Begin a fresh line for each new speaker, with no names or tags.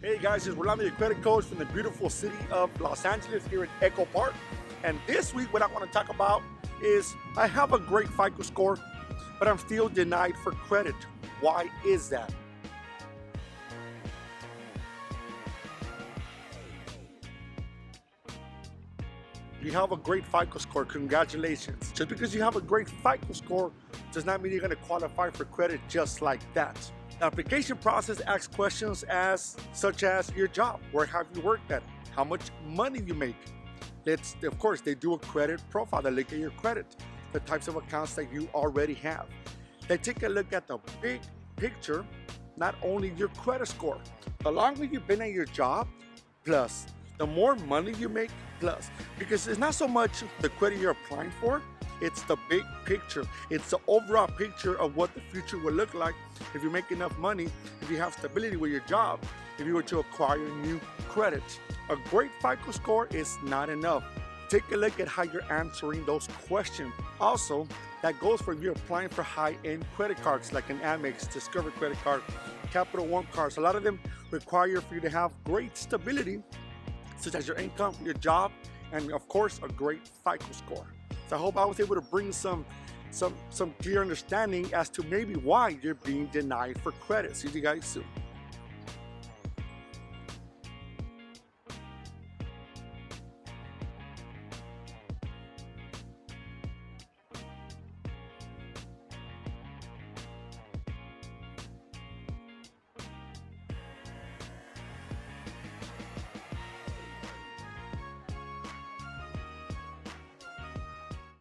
Hey guys, it's Rolando, your credit coach from the beautiful city of Los Angeles here in Echo Park. And this week, what I want to talk about is I have a great FICO score, but I'm still denied for credit. Why is that? You have a great FICO score, congratulations. Just because you have a great FICO score does not mean you're going to qualify for credit just like that. The application process asks questions such as your job, where have you worked at, how much money you make. Of course, they do a credit profile. They look at your credit, the types of accounts that you already have. They take a look at the big picture, not only your credit score. The longer you've been at your job, plus the more money you make, plus. Because it's not so much the credit you're applying for, it's the big picture. It's the overall picture of what the future will look like if you make enough money, if you have stability with your job, if you were to acquire new credit. A great FICO score is not enough. Take a look at how you're answering those questions. Also, that goes for if you're applying for high-end credit cards like an Amex, Discover credit card, Capital One cards. A lot of them require for you to have great stability, such as your income, your job, and of course, a great FICO score. So I hope I was able to bring some clear understanding as to maybe why you're being denied for credit. See you guys soon.